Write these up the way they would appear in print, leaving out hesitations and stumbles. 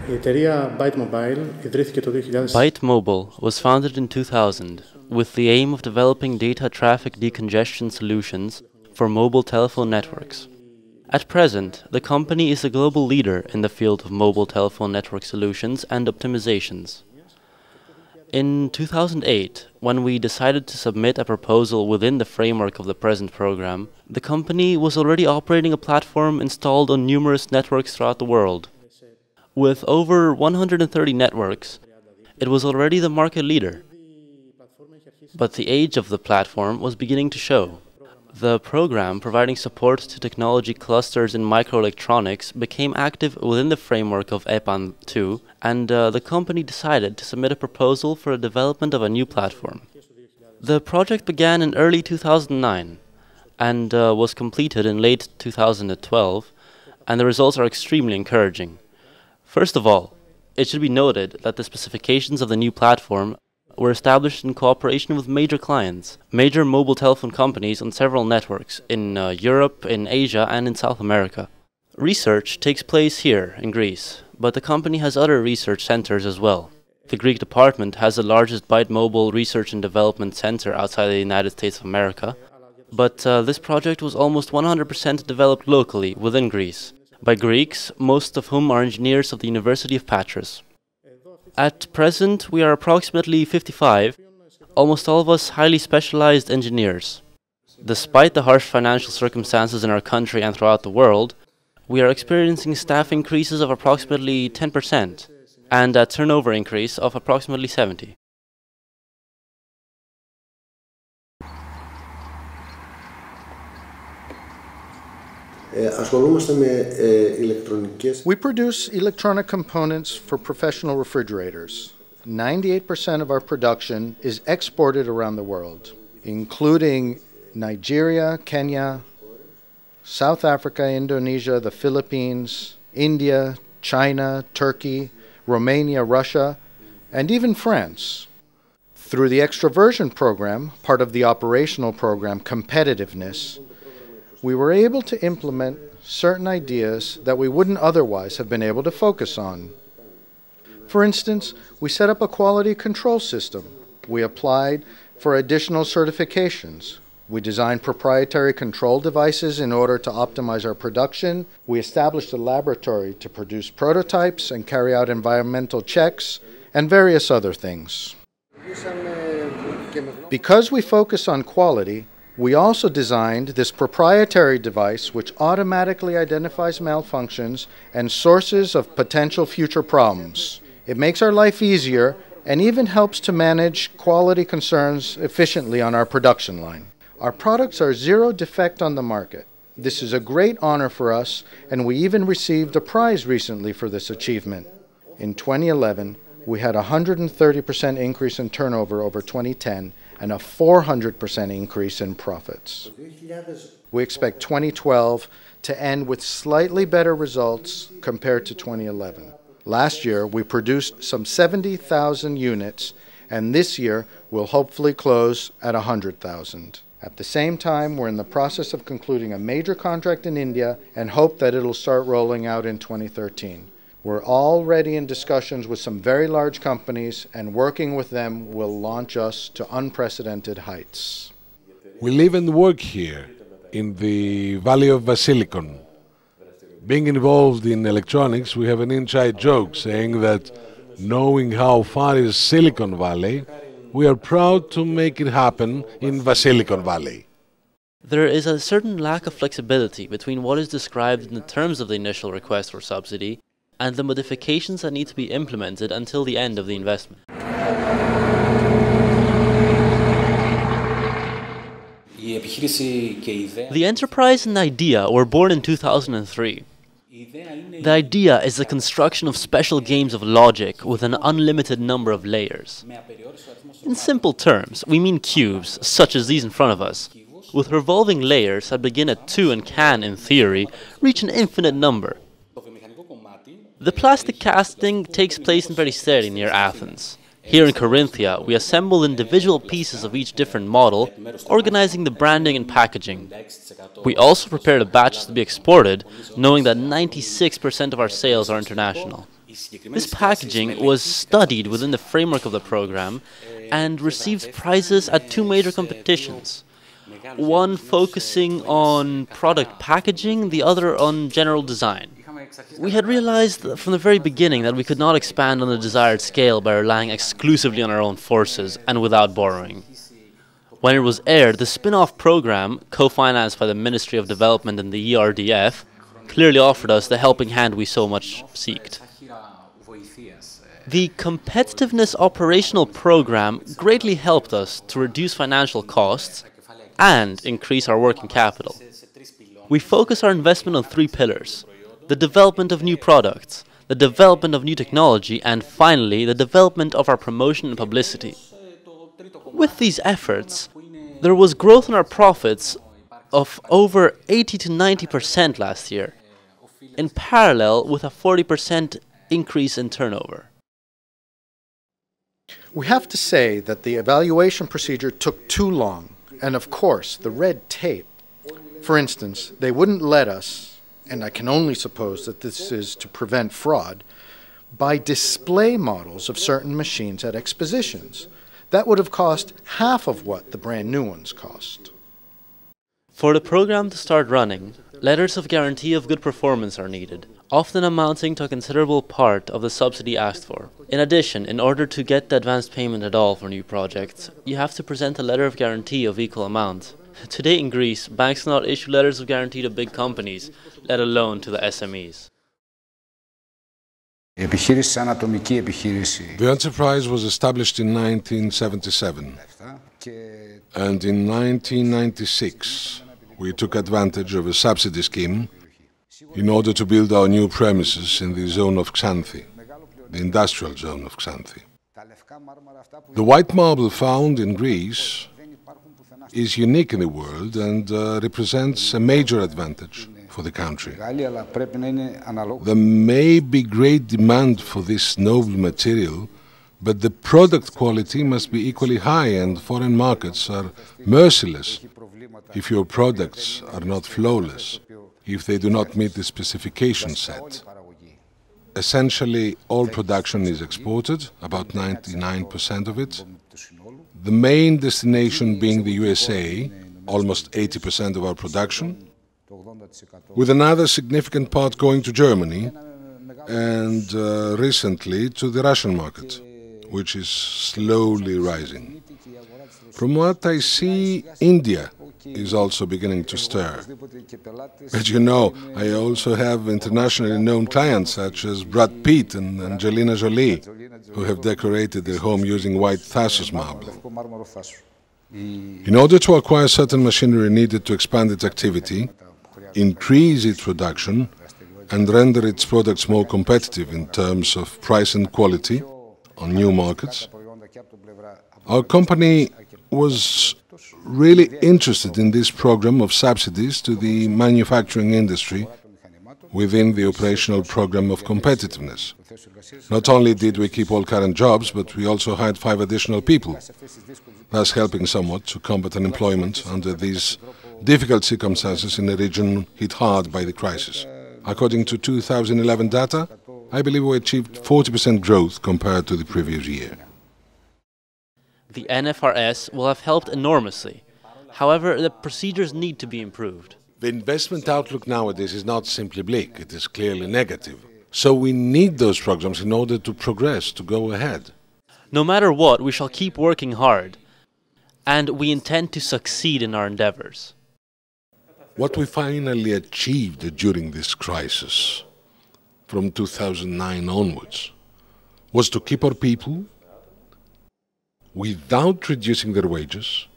Η εταιρεία Byte Mobile ιδρύθηκε το 2000. Byte Mobile was founded in 2000 with the aim of developing data traffic decongestion solutions for mobile telephone networks. At present, the company is a global leader in the field of mobile telephone network solutions and optimizations. In 2008, when we decided to submit a proposal within the framework of the present program, the company was already operating a platform installed on numerous networks throughout the world. With over 130 networks, it was already the market leader. But the age of the platform was beginning to show. The program providing support to technology clusters in microelectronics became active within the framework of EPAN2, and the company decided to submit a proposal for a development of a new platform. The project began in early 2009 and was completed in late 2012, and the results are extremely encouraging. First of all, it should be noted that the specifications of the new platform were established in cooperation with major clients, major mobile telephone companies on several networks in Europe, in Asia, and in South America. Research takes place here in Greece, but the company has other research centers as well. The Greek department has the largest Byte Mobile Research and Development Center outside the United States of America, but this project was almost 100% developed locally within Greece, by Greeks, most of whom are engineers of the University of Patras. At present, we are approximately 55, almost all of us highly specialized engineers. Despite the harsh financial circumstances in our country and throughout the world, we are experiencing staff increases of approximately 10% and a turnover increase of approximately 70%. We produce electronic components for professional refrigerators. 98% of our production is exported around the world, including Nigeria, Kenya, South Africa, Indonesia, the Philippines, India, China, Turkey, Romania, Russia, and even France. Through the Extroversion program, part of the operational program Competitiveness, we were able to implement certain ideas that we wouldn't otherwise have been able to focus on. For instance, we set up a quality control system. We applied for additional certifications. We designed proprietary control devices in order to optimize our production. We established a laboratory to produce prototypes and carry out environmental checks, and various other things. Because we focus on quality, we also designed this proprietary device which automatically identifies malfunctions and sources of potential future problems. It makes our life easier and even helps to manage quality concerns efficiently on our production line. Our products are zero defect on the market. This is a great honor for us, and we even received a prize recently for this achievement. In 2011, we had a 130% increase in turnover over 2010, and a 400% increase in profits. We expect 2012 to end with slightly better results compared to 2011. Last year, we produced some 70,000 units, and this year we'll hopefully close at 100,000. At the same time, we're in the process of concluding a major contract in India and hope that it'll start rolling out in 2013. We're already in discussions with some very large companies, and working with them will launch us to unprecedented heights. We live and work here, in the Valley of Vasilikon. Being involved in electronics, we have an inside joke saying that, knowing how far is Silicon Valley, we are proud to make it happen in Vasilikon Valley. There is a certain lack of flexibility between what is described in the terms of the initial request for subsidy and the modifications that need to be implemented until the end of the investment. The enterprise and idea were born in 2003. The idea is the construction of special games of logic with an unlimited number of layers. In simple terms, we mean cubes, such as these in front of us, with revolving layers that begin at 2 and can, in theory, reach an infinite number. The plastic casting takes place in Peristeri near Athens. Here in Corinthia, we assemble individual pieces of each different model, organizing the branding and packaging. We also prepare the batches to be exported, knowing that 96% of our sales are international. This packaging was studied within the framework of the program and received prizes at two major competitions, one focusing on product packaging, the other on general design. We had realized from the very beginning that we could not expand on the desired scale by relying exclusively on our own forces and without borrowing. When it was aired, the spin-off program, co-financed by the Ministry of Development and the ERDF, clearly offered us the helping hand we so much seeked. The competitiveness operational program greatly helped us to reduce financial costs and increase our working capital. We focus our investment on three pillars: the development of new products, the development of new technology, and finally, the development of our promotion and publicity. With these efforts, there was growth in our profits of over 80 to 90% last year, in parallel with a 40% increase in turnover. We have to say that the evaluation procedure took too long, and of course, the red tape. For instance, they wouldn't let us, and I can only suppose that this is to prevent fraud, buy display models of certain machines at expositions. That would have cost half of what the brand new ones cost. For the program to start running, letters of guarantee of good performance are needed, often amounting to a considerable part of the subsidy asked for. In addition, in order to get the advanced payment at all for new projects, you have to present a letter of guarantee of equal amount. Today in Greece, banks cannot issue letters of guarantee to big companies, let alone to the SMEs. The enterprise was established in 1977, and in 1996 we took advantage of a subsidy scheme in order to build our new premises in the zone of Xanthi, the industrial zone of Xanthi. The white marble found in Greece is unique in the world and represents a major advantage for the country. There may be great demand for this noble material, but the product quality must be equally high, and foreign markets are merciless if your products are not flawless, if they do not meet the specification set. Essentially, all production is exported, about 99% of it. The main destination being the USA, almost 80% of our production, with another significant part going to Germany and recently to the Russian market, which is slowly rising. From what I see, India is also beginning to stir. But you know, I also have internationally known clients such as Brad Pitt and Angelina Jolie, who have decorated their home using white Thassos marble. In order to acquire certain machinery needed to expand its activity, increase its production, and render its products more competitive in terms of price and quality on new markets, our company was really interested in this program of subsidies to the manufacturing industry within the operational program of competitiveness. Not only did we keep all current jobs, but we also hired 5 additional people, thus helping somewhat to combat unemployment under these difficult circumstances in a region hit hard by the crisis. According to 2011 data, I believe we achieved 40% growth compared to the previous year. The NFRS will have helped enormously. However, the procedures need to be improved. The investment outlook nowadays is not simply bleak, it is clearly negative. So we need those programs in order to progress, to go ahead. No matter what, we shall keep working hard, and we intend to succeed in our endeavors. What we finally achieved during this crisis, from 2009 onwards, was to keep our people without reducing their wages,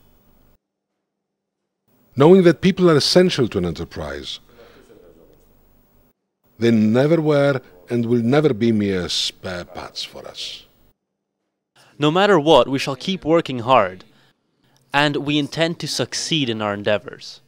knowing that people are essential to an enterprise. They never were and will never be mere spare parts for us. No matter what, we shall keep working hard, and we intend to succeed in our endeavors.